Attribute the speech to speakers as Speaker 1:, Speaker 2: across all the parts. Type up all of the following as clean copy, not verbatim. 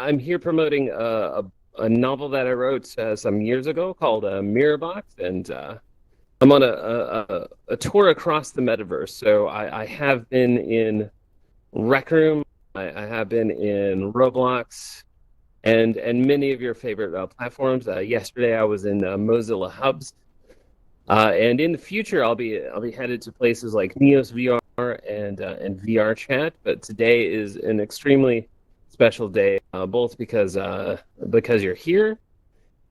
Speaker 1: I'm here promoting a novel that I wrote some years ago called Mirror Box, and I'm on a tour across the metaverse. So I have been in Rec Room, I have been in Roblox, and many of your favorite platforms. Yesterday I was in Mozilla Hubs, and in the future I'll be headed to places like Neos VR and VR Chat. But today is an extremely special day, both because you're here,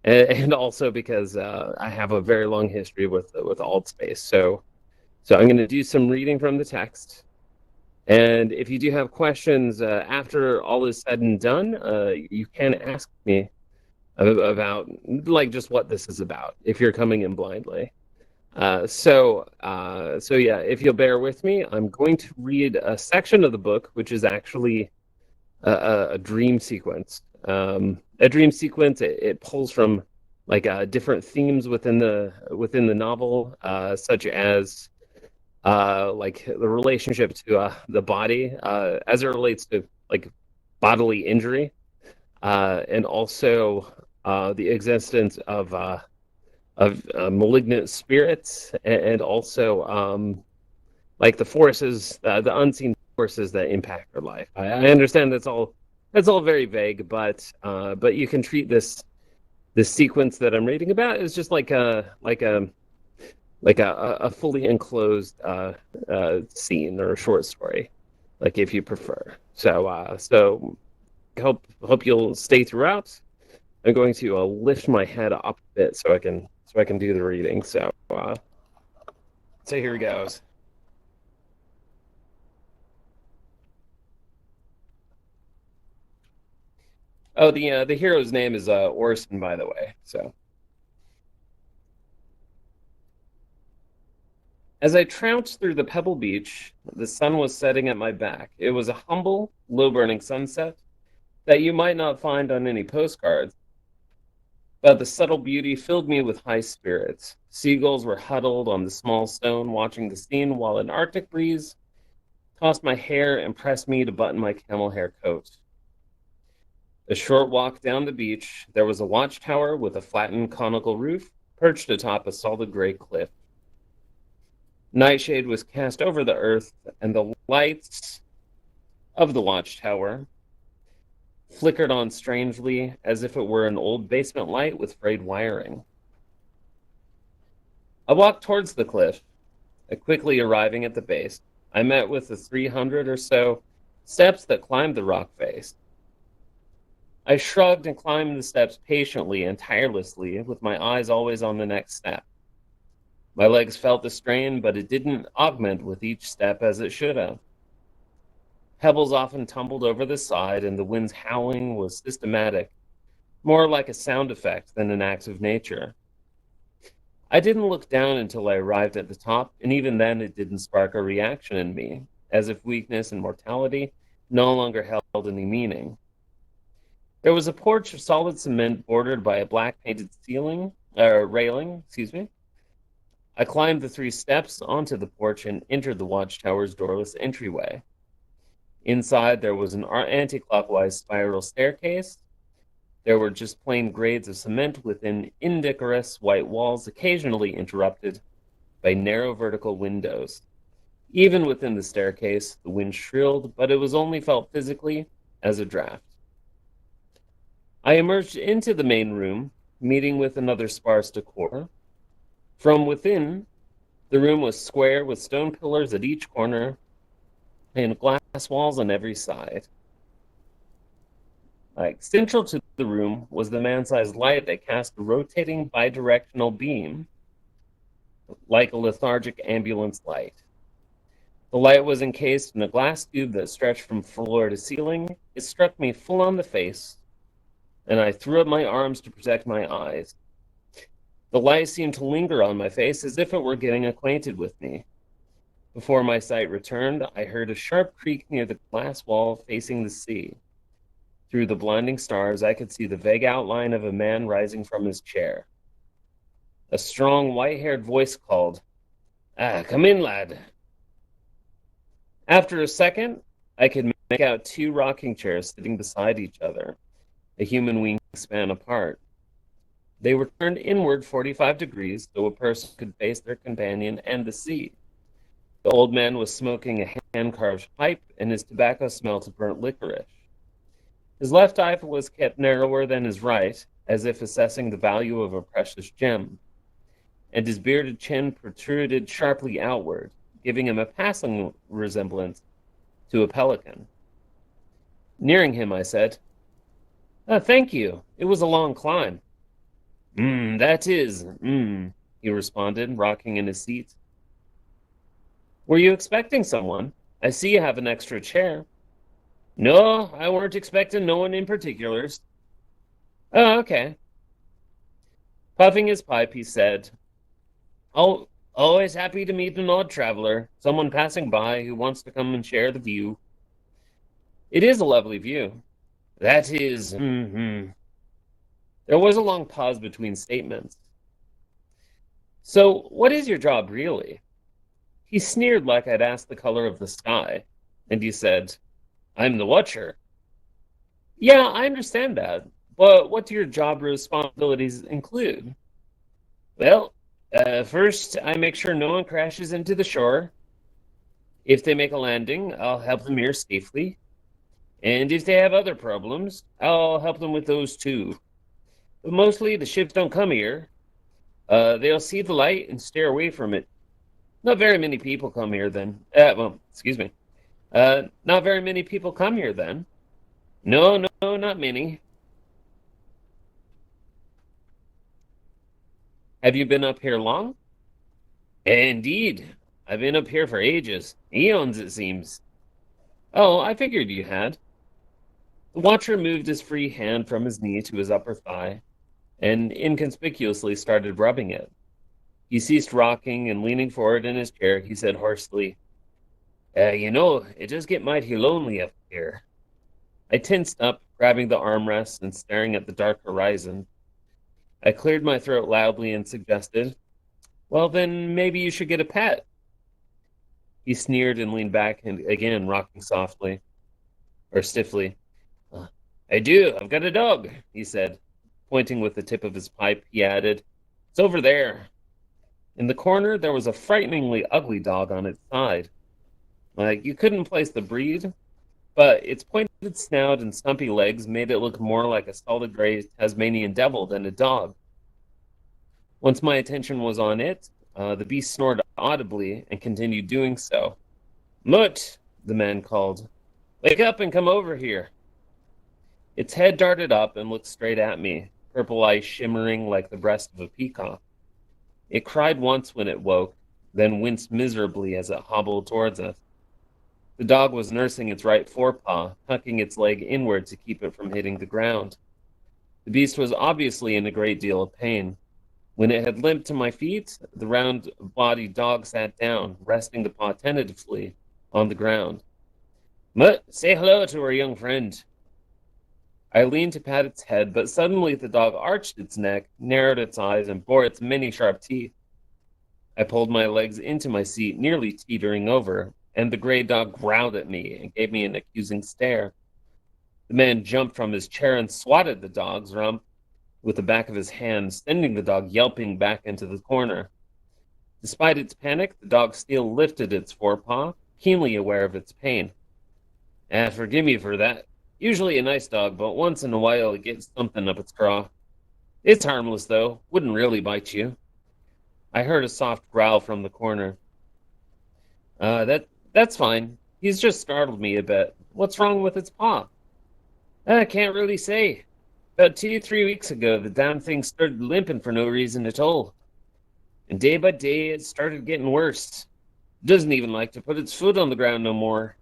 Speaker 1: and also because I have a very long history with Altspace. So I'm going to do some reading from the text, and if you do have questions after all is said and done, you can ask me about like just what this is about if you're coming in blindly. So yeah, if you'll bear with me, I'm going to read a section of the book, which is actually a dream sequence. A dream sequence. It pulls from like different themes within the novel, such as like the relationship to the body as it relates to like bodily injury, and also the existence of malignant spirits, and also like the forces, the unseen forces that impact our life. I understand that's all very vague, but you can treat this sequence that I'm reading about as just like a fully enclosed scene or a short story, like if you prefer. So hope you'll stay throughout. I'm going to lift my head up a bit so I can do the reading. So here goes. Oh, the hero's name is Orson, by the way. So as I trounced through the pebble beach, the sun was setting at my back. It was a humble, low-burning sunset that you might not find on any postcards, but the subtle beauty filled me with high spirits. Seagulls were huddled on the small stone, watching the scene, while an arctic breeze tossed my hair and pressed me to button my camel hair coat. A short walk down the beach, there was a watchtower with a flattened conical roof perched atop a solid gray cliff. Nightshade was cast over the earth, and the lights of the watchtower flickered on strangely, as if it were an old basement light with frayed wiring. I walked towards the cliff, quickly arriving at the base. I met with the 300 or so steps that climbed the rock face. I shrugged and climbed the steps patiently and tirelessly, with my eyes always on the next step. My legs felt the strain, but it didn't augment with each step as it should have. Pebbles often tumbled over the side, and the wind's howling was systematic, more like a sound effect than an act of nature. I didn't look down until I arrived at the top, and even then it didn't spark a reaction in me, as if weakness and mortality no longer held any meaning. There was a porch of solid cement bordered by a black painted railing, excuse me. I climbed the 3 steps onto the porch and entered the watchtower's doorless entryway. Inside, there was an anti-clockwise spiral staircase. There were just plain grades of cement within indecorous white walls, occasionally interrupted by narrow vertical windows. Even within the staircase, the wind shrilled, but it was only felt physically as a draft. I emerged into the main room, meeting with another sparse decor. From within, the room was square with stone pillars at each corner and glass walls on every side. Like central to the room was the man-sized light that cast a rotating bidirectional beam, like a lethargic ambulance light. The light was encased in a glass tube that stretched from floor to ceiling. It struck me full on the face, and I threw up my arms to protect my eyes. The light seemed to linger on my face as if it were getting acquainted with me. Before my sight returned, I heard a sharp creak near the glass wall facing the sea. Through the blinding stars, I could see the vague outline of a man rising from his chair. A strong, white-haired voice called, come in, lad." After a second, I could make out 2 rocking chairs sitting beside each other. a human wingspan apart. They were turned inward 45 degrees so a person could face their companion and the sea. The old man was smoking a hand-carved pipe, and his tobacco smelled of burnt licorice. His left eye was kept narrower than his right, as if assessing the value of a precious gem, and his bearded chin protruded sharply outward, giving him a passing resemblance to a pelican. Nearing him, I said, "Thank you. It was a long climb." That is, he responded, rocking in his seat. "Were you expecting someone? I see you have an extra chair." "No, I weren't expecting no one in particulars." "Oh, okay." Puffing his pipe, he said, "Oh, always happy to meet an odd traveler, someone passing by who wants to come and share the view." "It is a lovely view." "That is, There was a long pause between statements. "So, what is your job, really?" He sneered like I'd asked the color of the sky, and he said, "I'm the watcher." "Yeah, I understand that, but what do your job responsibilities include?" "Well, first, I make sure no one crashes into the shore. If they make a landing, I'll help them here safely. And if they have other problems, I'll help them with those too. But mostly, the ships don't come here. They'll see the light and steer away from it. Not very many people come here then. Excuse me. Not very many people come here then. No, no, not many." "Have you been up here long?" "Indeed. I've been up here for ages. Eons, it seems." "Oh, I figured you had." The watcher moved his free hand from his knee to his upper thigh and inconspicuously started rubbing it. He ceased rocking and leaning forward in his chair, he said hoarsely, it does get mighty lonely up here." I tensed up, grabbing the armrest and staring at the dark horizon. I cleared my throat loudly and suggested, "Well, then maybe you should get a pet." He sneered and leaned back and again rocking softly, or stiffly. "I do. I've got a dog," he said. Pointing with the tip of his pipe, he added, "It's over there." In the corner, there was a frighteningly ugly dog on its side. You couldn't place the breed, but its pointed snout and stumpy legs made it look more like a solid gray Tasmanian devil than a dog. Once my attention was on it, the beast snored audibly and continued doing so. "Mutt," the man called. "Wake up and come over here." Its head darted up and looked straight at me, purple eyes shimmering like the breast of a peacock. It cried once when it woke, then winced miserably as it hobbled towards us. The dog was nursing its right forepaw, tucking its leg inward to keep it from hitting the ground. The beast was obviously in a great deal of pain. When it had limped to my feet, the round-bodied dog sat down, resting the paw tentatively on the ground. "Mutt, say hello to our young friend." I leaned to pat its head, but suddenly the dog arched its neck, narrowed its eyes, and bore its many sharp teeth. I pulled my legs into my seat, nearly teetering over, and the gray dog growled at me and gave me an accusing stare. The man jumped from his chair and swatted the dog's rump with the back of his hand, sending the dog yelping back into the corner. Despite its panic, the dog still lifted its forepaw, keenly aware of its pain. Forgive me for that. Usually a nice dog, but once in a while it gets something up its craw. It's harmless, though. Wouldn't really bite you." I heard a soft growl from the corner. That's fine. He's just startled me a bit. What's wrong with its paw?" "I can't really say. About 2, 3 weeks ago, the damn thing started limping for no reason at all. And day by day, it started getting worse. It doesn't even like to put its foot on the ground no more.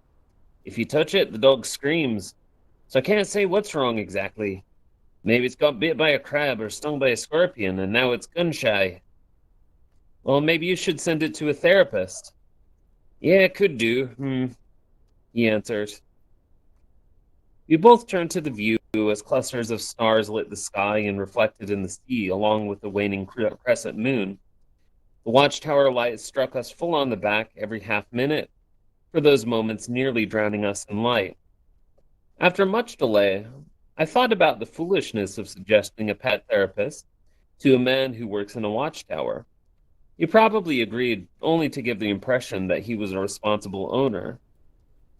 Speaker 1: If you touch it, the dog screams. So I can't say what's wrong exactly. Maybe it's got bit by a crab or stung by a scorpion, and now it's gun-shy." "Well, maybe you should send it to a therapist." "Yeah, it could do, he answered. We both turned to the view as clusters of stars lit the sky and reflected in the sea along with the waning crescent moon. The watchtower light struck us full on the back every half minute, for those moments nearly drowning us in light. After much delay, I thought about the foolishness of suggesting a pet therapist to a man who works in a watchtower. He probably agreed only to give the impression that he was a responsible owner.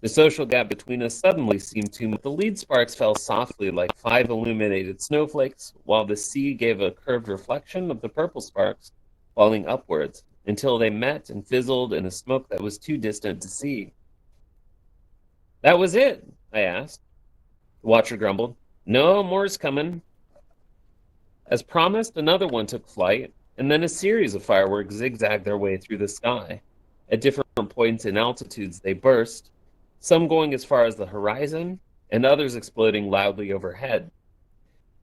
Speaker 1: The social gap between us suddenly seemed too much. The lead sparks fell softly like 5 illuminated snowflakes, while the sea gave a curved reflection of the purple sparks falling upwards until they met and fizzled in a smoke that was too distant to see. That was it? I asked. The watcher grumbled. No, more's coming. As promised, another one took flight, and then a series of fireworks zigzagged their way through the sky. At different points in altitudes, they burst, some going as far as the horizon, and others exploding loudly overhead.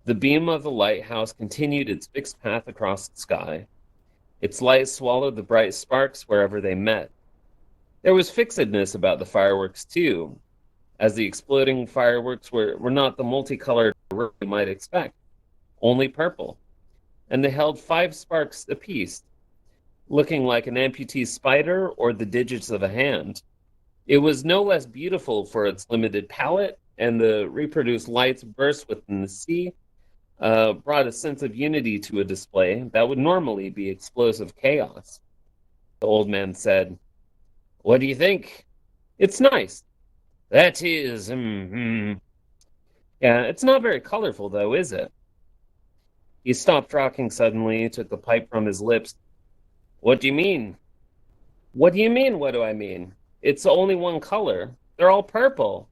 Speaker 1: The beam of the lighthouse continued its fixed path across the sky. Its light swallowed the bright sparks wherever they met. There was fixedness about the fireworks, too, as the exploding fireworks were not the multicolored array you might expect, only purple, and they held 5 sparks apiece, looking like an amputee's spider or the digits of a hand. It was no less beautiful for its limited palette, and the reproduced lights burst within the sea brought a sense of unity to a display that would normally be explosive chaos. The old man said, "What do you think?" "It's nice." "That is, Yeah, it's not very colorful, though, is it?" He stopped rocking suddenly, took the pipe from his lips. "What do you mean?" "What do you mean, what do I mean? It's only one color. They're all purple.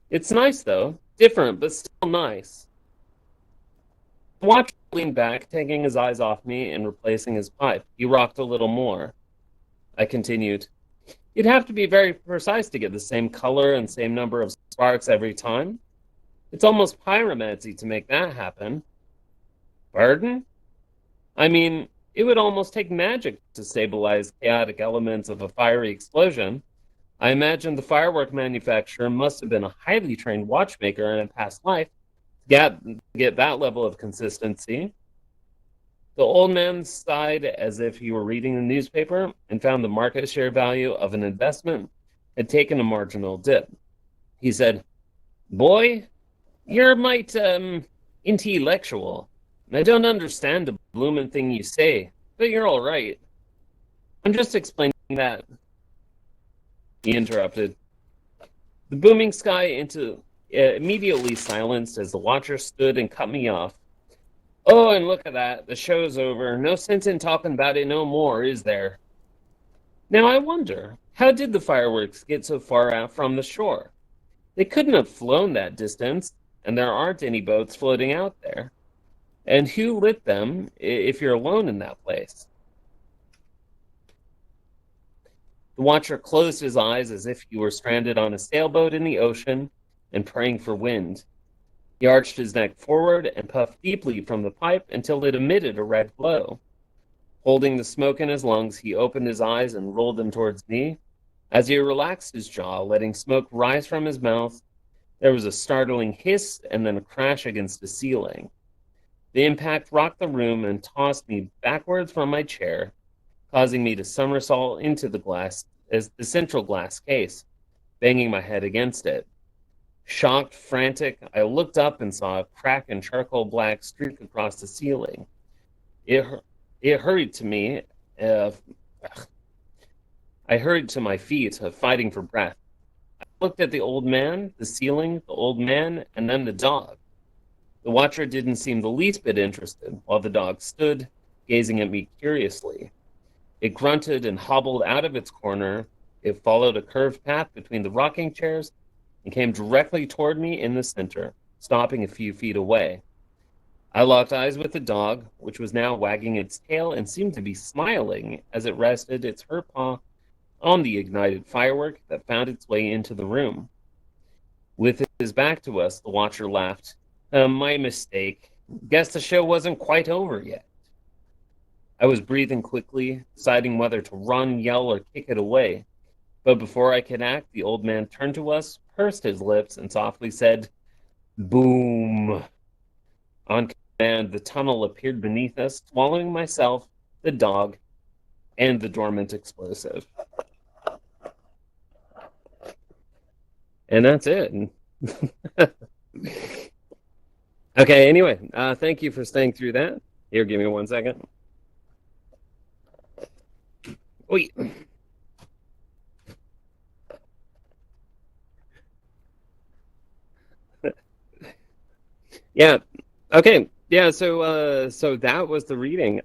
Speaker 1: It's nice, though. Different, but still nice." The watcher leaned back, taking his eyes off me and replacing his pipe. He rocked a little more. I continued. "You'd have to be very precise to get the same color and same number of sparks every time. It's almost pyromancy to make that happen." "Pardon?" "I mean, it would almost take magic to stabilize chaotic elements of a fiery explosion. I imagine the firework manufacturer must have been a highly trained watchmaker in a past life to get that level of consistency." The old man sighed as if he were reading the newspaper and found the market share value of an investment had taken a marginal dip. He said, "Boy, you're might intellectual. I don't understand a bloomin' thing you say, but you're all right." "I'm just explaining that," he interrupted. The booming sky immediately silenced as the watcher stood and cut me off. "Oh, and look at that. The show's over. No sense in talking about it no more, is there?" Now I wonder, how did the fireworks get so far out from the shore? They couldn't have flown that distance, and there aren't any boats floating out there. And who lit them if you're alone in that place? The watcher closed his eyes as if he were stranded on a sailboat in the ocean and praying for wind. He arched his neck forward and puffed deeply from the pipe until it emitted a red glow. Holding the smoke in his lungs, he opened his eyes and rolled them towards me. As he relaxed his jaw, letting smoke rise from his mouth, there was a startling hiss and then a crash against the ceiling. The impact rocked the room and tossed me backwards from my chair, causing me to somersault into the central glass case, banging my head against it. Shocked, frantic, I looked up and saw a crack and charcoal black streak across the ceiling. It hurried to me. Uh, I hurried to my feet, fighting for breath. I looked at the old man, the ceiling, the old man, and then the dog. The watcher didn't seem the least bit interested, while the dog stood, gazing at me curiously. It grunted and hobbled out of its corner. It followed a curved path between the rocking chairs and came directly toward me in the center, stopping a few feet away. I locked eyes with the dog, which was now wagging its tail and seemed to be smiling as it rested its hurt paw on the ignited firework that found its way into the room. With his back to us, the watcher laughed. My mistake. Guess the show wasn't quite over yet." I was breathing quickly, deciding whether to run, yell, or kick it away. But before I could act, the old man turned to us, pursed his lips, and softly said, "Boom." On command, the tunnel appeared beneath us, swallowing myself, the dog, and the dormant explosive. And that's it. Okay, anyway, thank you for staying through that. Here, give me 1 second. Wait. Yeah. Okay. Yeah, so that was the reading.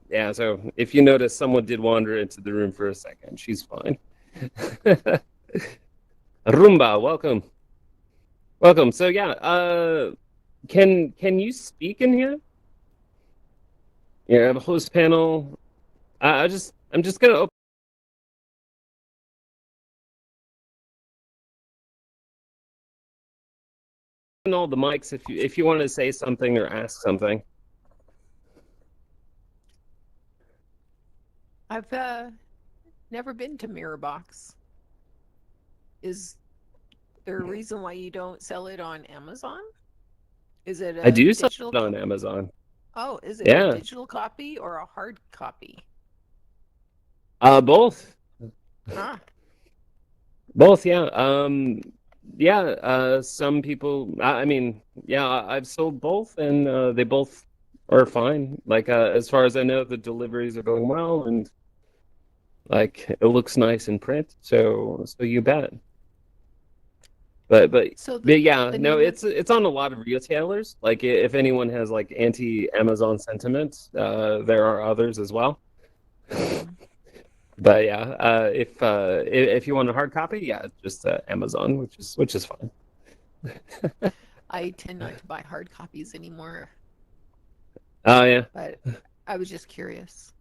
Speaker 1: Yeah, so if you notice someone did wander into the room for a second, she's fine. Rumba, welcome. Welcome. So yeah, can you speak in here? Yeah, the host panel. I'm just gonna open all the mics if you want to say something or ask something.
Speaker 2: I've never been to Mirrorbox. Is there a reason why you don't sell it on Amazon? Is it
Speaker 1: I
Speaker 2: a
Speaker 1: do sell
Speaker 2: digital?
Speaker 1: it on Amazon.
Speaker 2: Oh, is it a
Speaker 1: Yeah.
Speaker 2: digital copy or a hard copy?
Speaker 1: Both.
Speaker 2: Ah,
Speaker 1: Both, yeah. Yeah, some people, I mean, yeah, I've sold both and they both are fine. Like, as far as I know, the deliveries are going well and like it looks nice in print. So you bet. But but
Speaker 2: so
Speaker 1: but yeah,
Speaker 2: the
Speaker 1: no,
Speaker 2: name of
Speaker 1: it's on a lot of retailers. Like if anyone has like anti-Amazon sentiment, there are others as well.
Speaker 2: mm,
Speaker 1: But yeah, if you want a hard copy, yeah, just Amazon, which is fine.
Speaker 2: I tend not to buy hard copies anymore,
Speaker 1: Oh yeah,
Speaker 2: but I was just curious.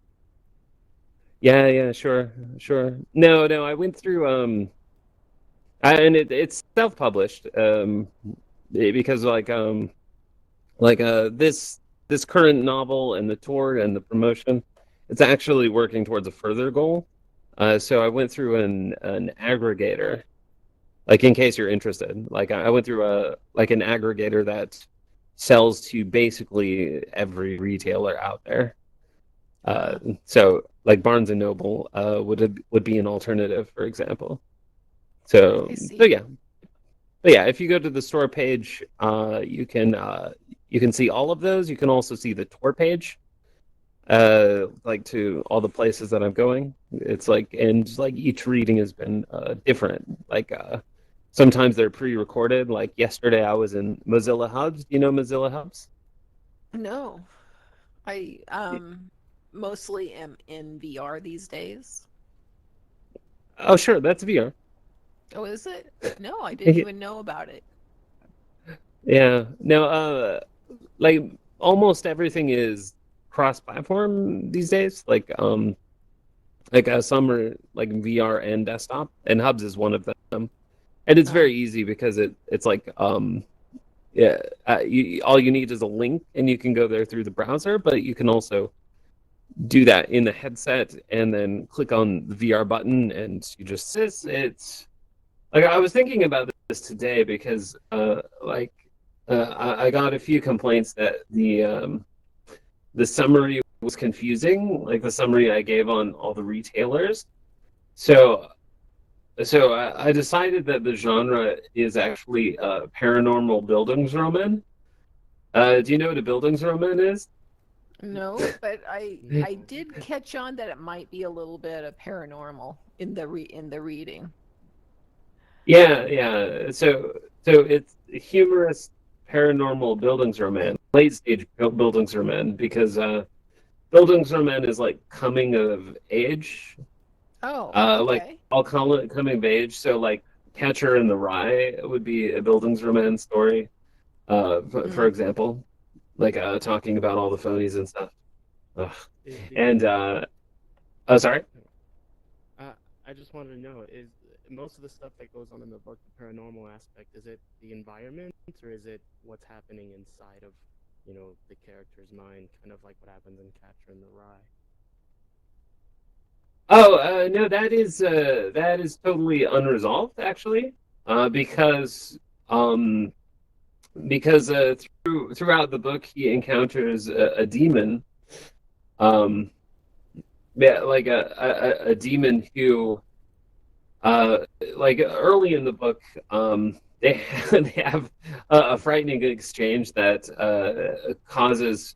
Speaker 1: yeah, sure, sure. No, I went through and it's self-published because like this current novel and the tour and the promotion, it's actually working towards a further goal. So I went through an aggregator, like in case you're interested. Like I went through a like an aggregator that sells to basically every retailer out there. Uh,
Speaker 2: Ah,
Speaker 1: so like Barnes and Noble would be an alternative, for example.
Speaker 2: I
Speaker 1: So
Speaker 2: see.
Speaker 1: yeah, but yeah, if you go to the store page, you can see all of those. You can also see the tour page, like to all the places that I'm going. It's like and like each reading has been different. Like sometimes they're pre-recorded. Like yesterday, I was in Mozilla Hubs. Do you know Mozilla Hubs?
Speaker 2: No, I mostly am in VR these days.
Speaker 1: Oh, sure, that's VR.
Speaker 2: Oh, is it? No, I didn't even know about it.
Speaker 1: Yeah, no, like almost everything is cross-platform these days. Like some are like VR and desktop, and Hubs is one of them. And it's
Speaker 2: Ah,
Speaker 1: very easy because it's like yeah, all you need is a link, and you can go there through the browser. But you can also do that in the headset, and then click on the VR button, and you just it's like I was thinking about this today because I got a few complaints that the summary was confusing, like the summary I gave on all the retailers. So I decided that the genre is actually paranormal Bildungsroman. Do you know what a Bildungsroman is?
Speaker 2: no, but I did catch on that it might be a little bit of paranormal in the reading.
Speaker 1: Yeah. So it's humorous paranormal Bildungsroman, late stage Bildungsroman, because Bildungsroman is like coming of age.
Speaker 2: Oh,
Speaker 1: Like
Speaker 2: okay.
Speaker 1: I'll call it coming of age. So like Catcher in the Rye would be a Bildungsroman story. For
Speaker 2: Mm.
Speaker 1: example, like talking about all the phonies and stuff. Ugh.
Speaker 3: Is
Speaker 1: And
Speaker 3: the
Speaker 1: oh, sorry.
Speaker 3: uh, I just wanted to know, is most of the stuff that goes on in the book, the paranormal aspect, is it the environment or is it what's happening inside of, the character's mind, kind of like what happens in Catcher in the Rye?
Speaker 1: Oh, no, that is totally unresolved actually, because um because throughout the book he encounters a demon, um yeah, like a demon who uh like early in the book, they have a frightening exchange that causes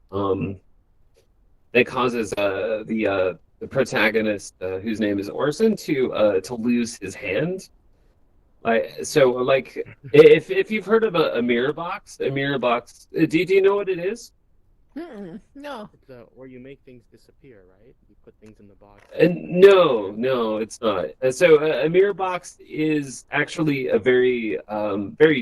Speaker 1: the protagonist, whose name is Orson, to lose his hand. Like if you've heard of a mirror box, do you know what it is?
Speaker 2: No.
Speaker 3: It's where you make things disappear, right? You put things in the box.
Speaker 1: No, it's not. A mirror box is actually a very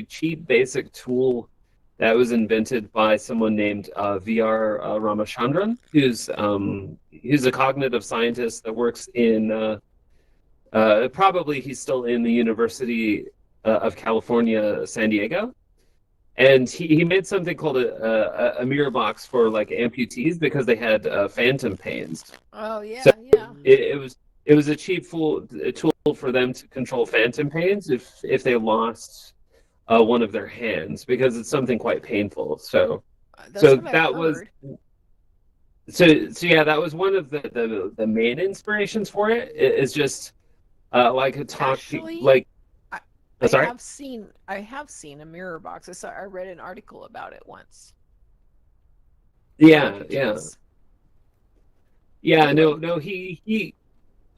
Speaker 1: cheap, basic tool that was invented by someone named V.R. Ramachandran, who's a cognitive scientist that works in probably he's still in the University of California, San Diego. And he made something called a mirror box for like amputees because they had phantom pains.
Speaker 2: Oh
Speaker 1: So
Speaker 2: yeah, yeah.
Speaker 1: it was a a tool for them to control phantom pains if they lost one of their hands because it's something quite painful.
Speaker 2: That's
Speaker 1: So
Speaker 2: what I've
Speaker 1: that was
Speaker 2: heard.
Speaker 1: so yeah, that was one of the main inspirations for it. Is just like a talk
Speaker 2: Actually,
Speaker 1: like
Speaker 2: I,
Speaker 1: sorry.
Speaker 2: I have seen a mirror box. I read an article about it once. For
Speaker 1: Yeah, yeah.
Speaker 2: amputees.
Speaker 1: Yeah,
Speaker 2: Anyway.
Speaker 1: no, he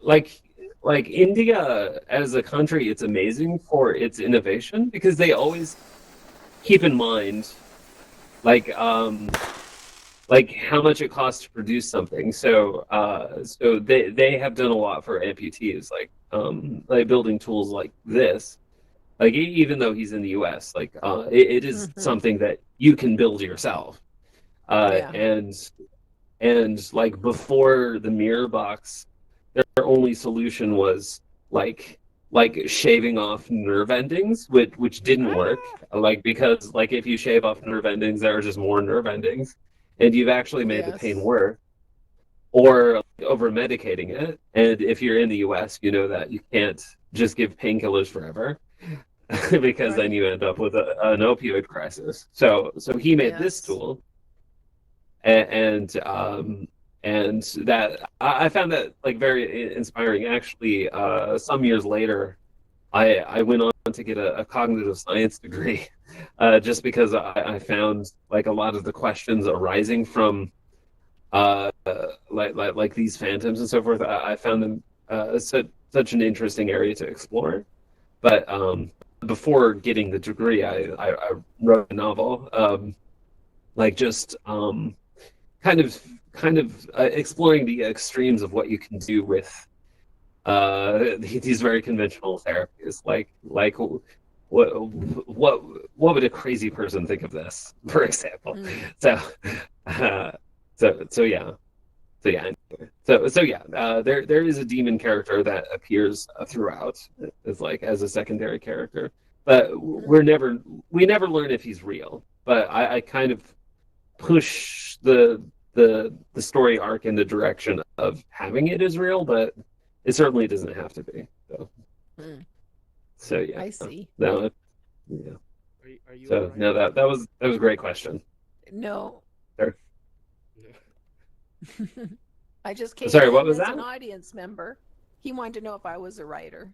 Speaker 1: like like India as a country, it's amazing for its innovation because they always keep in mind like like how much it costs to produce something. So they have done a lot for amputees, like building tools like this. Like even though he's in the US, like it is
Speaker 2: Hmm.
Speaker 1: something that you can build yourself. Uh,
Speaker 2: Yeah.
Speaker 1: and and like before the mirror box, their only solution was like shaving off nerve endings, which didn't work.
Speaker 2: Ah,
Speaker 1: Like because like if you shave off nerve endings, there are just more nerve endings, and you've actually made the pain
Speaker 2: yes.
Speaker 1: worse. Or like, over medicating it. And if you're in the US, you know that you can't just give painkillers forever because then
Speaker 2: Right.
Speaker 1: you end up with an opioid crisis. So he made this
Speaker 2: Yes.
Speaker 1: tool and and that I found that like very inspiring. Actually, some years later, I went on to get a cognitive science degree, just because I found like a lot of the questions arising from like these phantoms and so forth. I found them such an interesting area to explore. But before getting the degree, I wrote a novel, like just kind of exploring the extremes of what you can do with these very conventional therapies. What what would a crazy person think of this, for example?
Speaker 2: Mm.
Speaker 1: So uh, so yeah. So yeah, anyway. So yeah, there is a demon character that appears throughout as like as a secondary character, but
Speaker 2: Mm.
Speaker 1: we never learn if he's real. But I kind of push the story arc in the direction of having it as real, but it certainly doesn't have to be.
Speaker 2: Mm.
Speaker 1: So yeah,
Speaker 2: I see.
Speaker 1: no, yeah.
Speaker 3: Are you a
Speaker 1: So no,
Speaker 3: writer?
Speaker 1: that was a great question.
Speaker 2: No.
Speaker 1: There.
Speaker 2: I just came
Speaker 1: Sorry, what
Speaker 2: in
Speaker 1: was
Speaker 2: as
Speaker 1: that?
Speaker 2: an audience member. He wanted to know if I was a writer.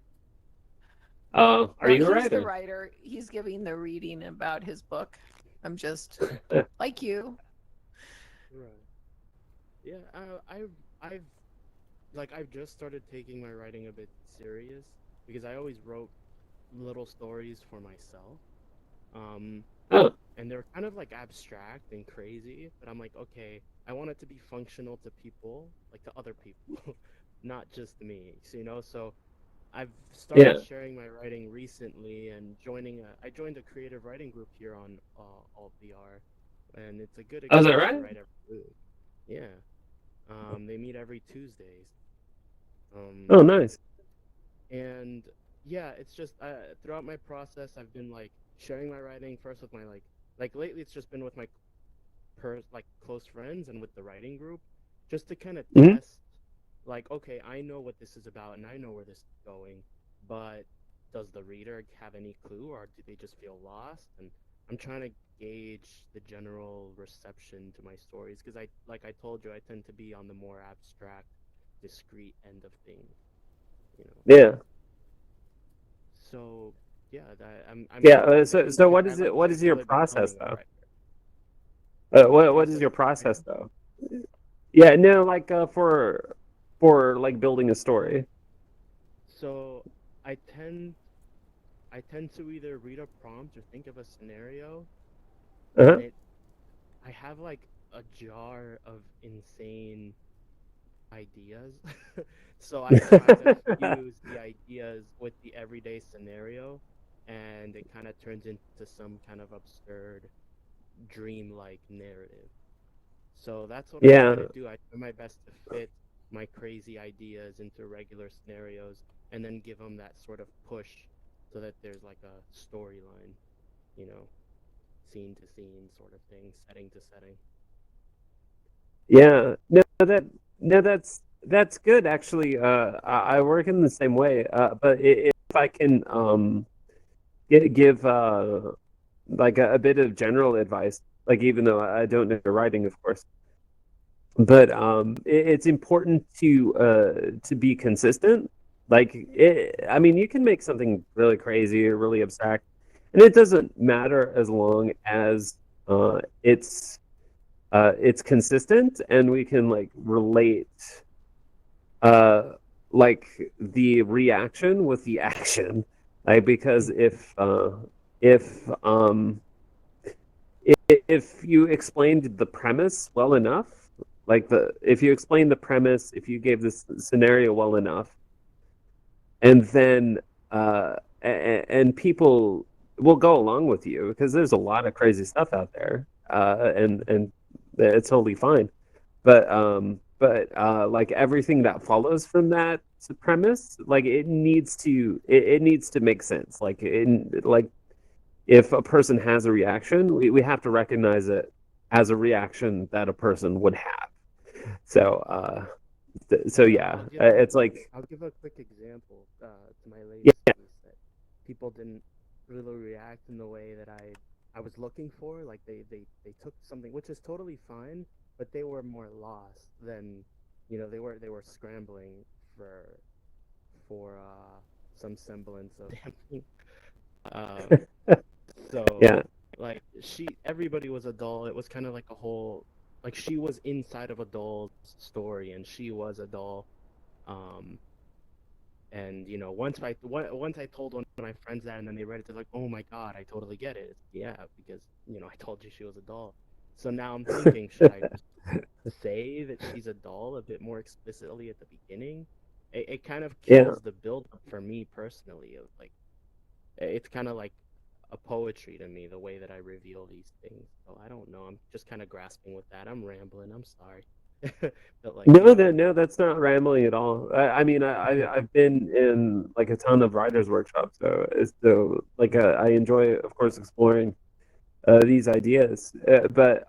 Speaker 1: Are
Speaker 2: Well,
Speaker 1: you a
Speaker 2: he's the
Speaker 1: writer?
Speaker 2: writer. He's giving the reading about his book. I'm just like you.
Speaker 3: Right. Yeah. I've I've just started taking my writing a bit serious because I always wrote little stories for myself. Um,
Speaker 1: Oh,
Speaker 3: and they're kind of like abstract and crazy, but I'm like, okay, I want it to be functional to people, like to other people, not just me. So I've
Speaker 1: yeah.
Speaker 3: started sharing my writing recently and I joined a creative writing group here on AltVR, and it's a good
Speaker 1: Oh, is that
Speaker 3: excuse to
Speaker 1: right?
Speaker 3: write every week. Yeah. They meet every Tuesdays. Um,
Speaker 1: Oh, nice.
Speaker 3: and yeah, it's just throughout my process, I've been like sharing my writing first with my like lately it's just been with my like close friends and with the writing group, just to kind of
Speaker 1: Hmm.
Speaker 3: test like, okay, I know what this is about and I know where this is going, but does the reader have any clue or do they just feel lost? And I'm trying to gauge the general reception to my stories because like I told you, I tend to be on the more abstract, discrete end of things, you know.
Speaker 1: Yeah.
Speaker 3: So Yeah, I'm
Speaker 1: Yeah.
Speaker 3: I
Speaker 1: So what
Speaker 3: I
Speaker 1: is
Speaker 3: like
Speaker 1: it?
Speaker 3: the
Speaker 1: What is
Speaker 3: idea
Speaker 1: your
Speaker 3: of it
Speaker 1: process
Speaker 3: becoming a
Speaker 1: though?
Speaker 3: writer.
Speaker 1: What is
Speaker 3: Process
Speaker 1: your
Speaker 3: for
Speaker 1: process
Speaker 3: writing.
Speaker 1: though? Yeah. No, like for like building a story.
Speaker 3: So I tend I tend to either read a prompt or think of a scenario, and
Speaker 1: Uh-huh.
Speaker 3: I have like a jar of insane ideas. So I try to fuse the ideas with the everyday scenario, and it kind of turns into some kind of absurd, dreamlike narrative. So that's what I try
Speaker 1: Yeah.
Speaker 3: to do. I try my best to fit my crazy ideas into regular scenarios and then give them that sort of push so that there's like a storyline, you know, scene to scene sort of thing, setting to setting.
Speaker 1: Yeah. No, that's good actually. I work in the same way. But if I can give like a bit of general advice, like even though I don't know writing, of course, but it's important to be consistent. I mean, you can make something really crazy or really abstract, and it doesn't matter as long as it's consistent and we can like relate uh like the reaction with the action, like because if if you explained the premise well enough, like the if you explained the premise, if you gave this scenario well enough, and then and people will go along with you because there's a lot of crazy stuff out there, and it's totally fine. But like everything that follows from that premise, like it needs to make sense. Like if a person has a reaction, we have to recognize it as a reaction that a person would have. So so
Speaker 3: Yeah,
Speaker 1: yeah, it's like
Speaker 3: I'll give a quick example to my latest
Speaker 1: yeah,
Speaker 3: piece that people didn't really react in the way that I was looking for. Like they took something which is totally fine, but they were more lost than they were scrambling for for some semblance of something. Um, so
Speaker 1: yeah,
Speaker 3: like everybody was a doll. It was kind of like a whole like she was inside of a doll's story and she was a doll. Um, and once I told one of my friends that, and then they read it, they're like, "Oh my God, I totally get it." Yeah, because I told you she was a doll. So now I'm thinking, should I just say that she's a doll a bit more explicitly at the beginning? It kind of
Speaker 1: yeah.
Speaker 3: kills the build up for me personally. Of like, it's kind of like a poetry to me the way that I reveal these things. So I don't know. I'm just kind of grasping with that. I'm rambling. I'm sorry. But like,
Speaker 1: No, that's not rambling at all. I mean, I've been in like a ton of writers' workshops, so like I enjoy, of course, exploring these ideas. But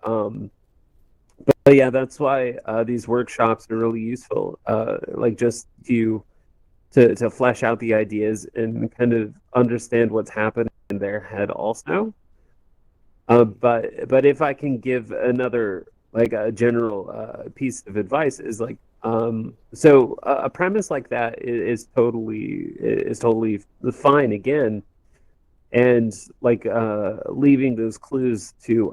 Speaker 1: yeah, that's why these workshops are really useful. Like just to flesh out the ideas and kind of understand what's happening in their head also. But if I can give another like a general piece of advice is like so a premise like that is totally fine again, and like leaving those clues to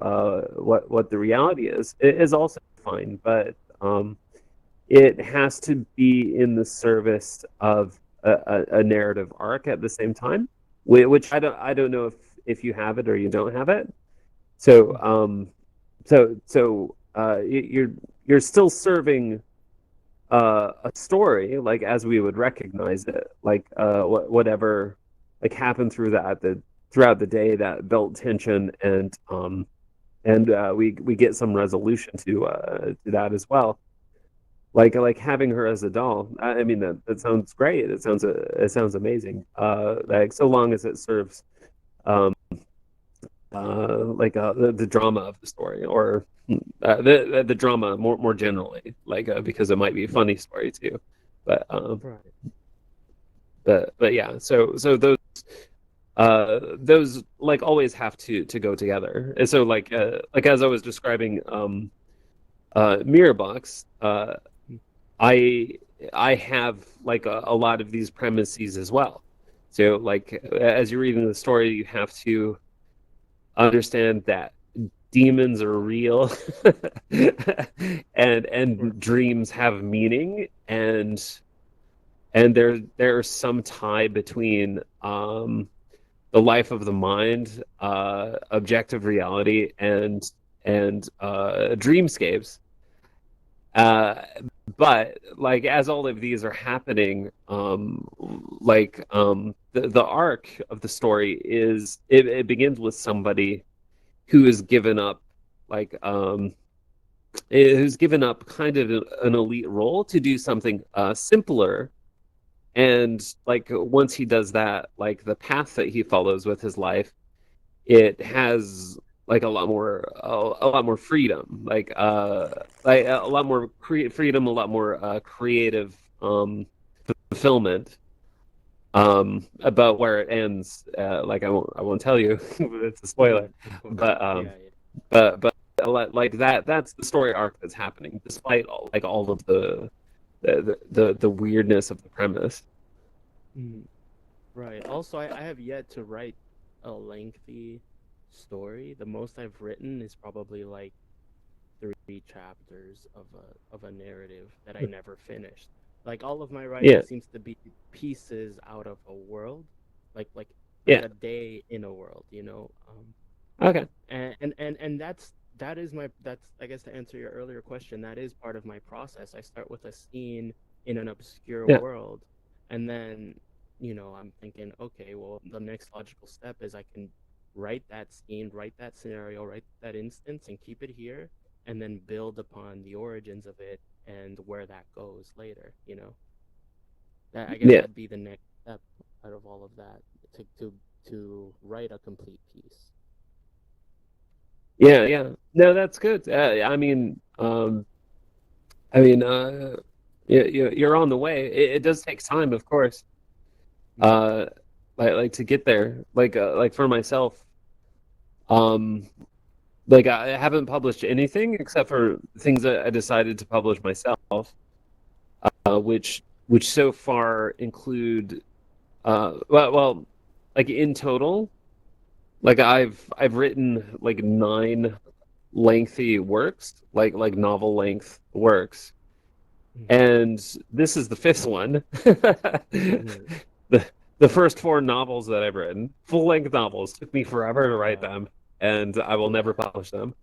Speaker 1: what the reality is also fine, but it has to be in the service of a narrative arc at the same time, which I don't know if you have it or you don't have it. So you're still serving a story like as we would recognize it, like whatever like happened throughout the day that built tension, and we get some resolution to that as well. Like having her as a doll. I mean that sounds great. It sounds amazing. Like so long as it serves um like the drama of the story, or the drama more generally, like because it might be a funny story too, but
Speaker 3: right.
Speaker 1: but yeah, so those like always have to go together. And so like as I was describing mirror box, I I have like a lot of these premises as well. So, like, as you're reading the story, you have to understand that demons are real,
Speaker 3: Right.
Speaker 1: and dreams have meaning, and there's some tie between the life of the mind, objective reality, and dreamscapes. Uh, but like as all of these are happening, the arc of the story is it begins with somebody who has given up, like who's given up kind of an elite role to do something simpler. And like once he does that, like the path that he follows with his life, it has like a lot more freedom, like a lot more freedom, a lot more creative fulfillment. About where it ends, like I won't tell you. It's a spoiler,
Speaker 3: Of course.
Speaker 1: but
Speaker 3: Yeah.
Speaker 1: but like that's the story arc that's happening despite all of the weirdness of the premise.
Speaker 3: Mhm. Right. Also, I have yet to write a lengthy story. The most I've written is probably like 3 chapters of a narrative that I never finished. Like all of my writing
Speaker 1: Yeah,
Speaker 3: seems to be pieces out of a world, like like like
Speaker 1: yeah.
Speaker 3: a day in a world, you know.
Speaker 1: Okay.
Speaker 3: And that is my that's I guess to answer your earlier question, that is part of my process. I start with a scene in an obscure
Speaker 1: Yeah,
Speaker 3: world, and then I'm thinking, okay, well, the next logical step is I can write that scene, write that scenario, write that instance, and keep it here, and then build upon the origins of it and where that goes later. That I guess
Speaker 1: yeah,
Speaker 3: that'd be the next step out of all of that to write a complete piece.
Speaker 1: yeah, yeah. No, that's good. I mean, you're on the way. It does take time, of course.
Speaker 3: Mm.
Speaker 1: Uh, like to get there. Like for myself, um, like I haven't published anything except for things that I decided to publish myself, which so far include well, like in total, like I've written like 9 lengthy works, like novel length works,
Speaker 3: Mhm.
Speaker 1: and this is the 5th one.
Speaker 3: Mhm.
Speaker 1: the the first 4 novels that I've written, full length novels, took me forever to write
Speaker 3: Wow.
Speaker 1: them, and I will never publish them.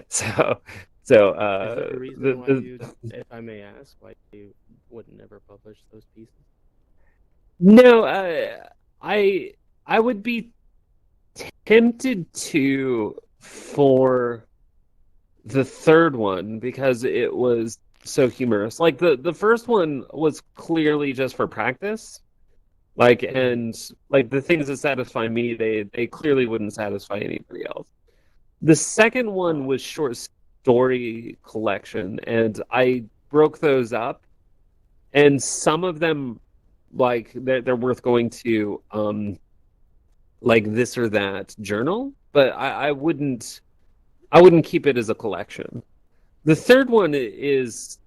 Speaker 1: so
Speaker 3: Is there a reason why
Speaker 1: the
Speaker 3: you, if I may ask, why you would never publish those pieces?
Speaker 1: no, I I would be tempted to for the third one because it was so humorous. Like the first one was clearly just for practice. Like
Speaker 3: Hmm.
Speaker 1: and like the things that satisfy me, they clearly wouldn't satisfy anybody else. The second one was short story collection, and I broke those up, and some of them like they're worth going to like this or that journal, but I wouldn't keep it as a collection. The third one is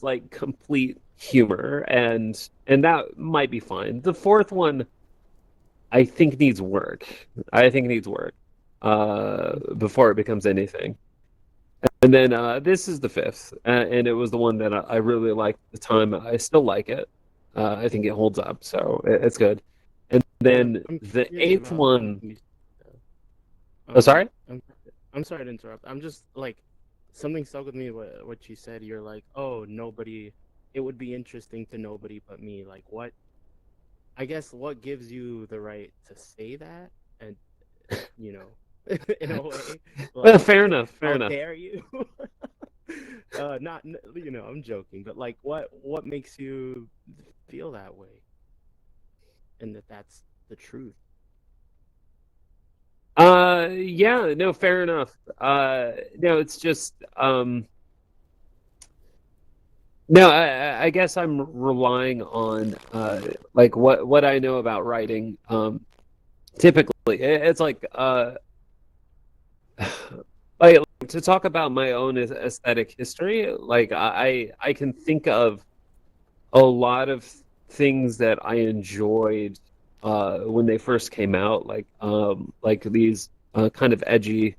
Speaker 1: like complete humor, and that might be fine. The fourth one I think needs work. I think needs work before it becomes anything. And then this is the fifth, and it was the one that I really liked at the time. I still like it. I think it holds up, so it's good. And then
Speaker 3: I'm
Speaker 1: the
Speaker 3: curious
Speaker 1: eighth
Speaker 3: about
Speaker 1: one.
Speaker 3: something.
Speaker 1: Oh, sorry.
Speaker 3: I'm sorry to interrupt. I'm just like something stuck with me what you said. You're like, oh, nobody. It would be interesting to nobody but me. Like what? I guess what gives you the right to say that? And you know, in a way,
Speaker 1: Well,
Speaker 3: like
Speaker 1: fair enough. Fair
Speaker 3: how
Speaker 1: enough.
Speaker 3: dare you? Not I'm joking, but like what makes you feel that way, and that's the truth.
Speaker 1: Yeah, no, fair enough. No, it's just no, I guess I'm relying on like what I know about writing. Typically, it's like to talk about my own aesthetic history. Like I can think of a lot of things that I enjoyed when they first came out, like these kind of edgy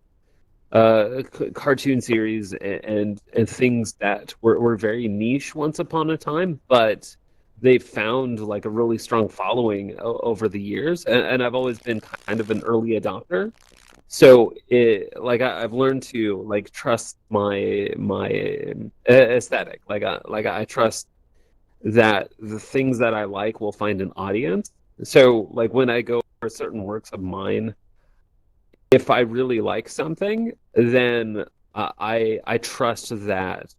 Speaker 1: cartoon series and things that were very niche once upon a time, but they found like a really strong following over the years, and I've always been kind of an early adopter. So I've learned to like trust my aesthetic. I trust that the things that I like will find an audience. So like when I go for certain works of mine, if I really like something, then I trust that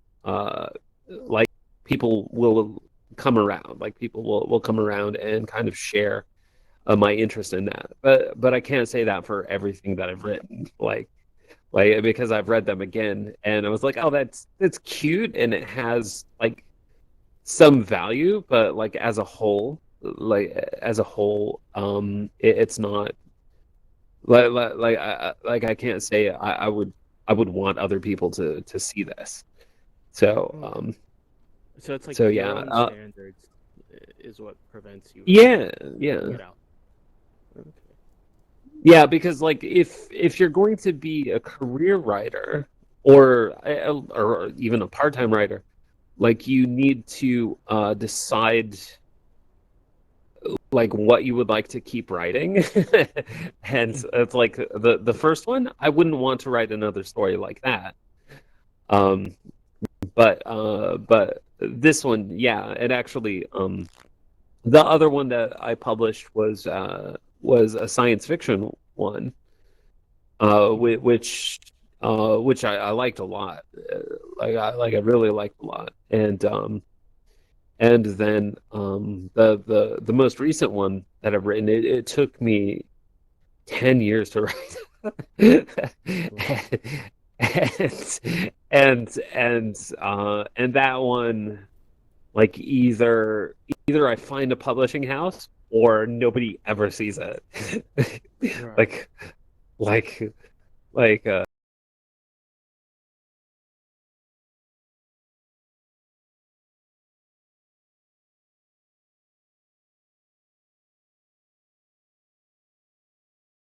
Speaker 1: like people will come around, like people will come around and kind of share my interest in that. But I can't say that for everything that I've written. Like because I've read them again and I was like, oh, that's cute and it has like some value, but like as a whole, it's not like I can't say I would want other people to see this. So
Speaker 3: So it's like
Speaker 1: so
Speaker 3: your
Speaker 1: yeah,
Speaker 3: own standards is what prevents you
Speaker 1: yeah,
Speaker 3: from
Speaker 1: yeah.
Speaker 3: putting it out. Okay.
Speaker 1: Yeah, because like if you're going to be a career writer or even a part-time writer, like you need to decide like what you would like to keep writing. And it's like the first one, I wouldn't want to write another story like that. Um but this one, yeah, it actually the other one that I published was a science fiction one, which I liked a lot. I really liked a lot, and then the most recent one that I've written, it took me 10 years to write, and that one, like either I find a publishing house or nobody ever sees it.
Speaker 3: Right.
Speaker 1: like like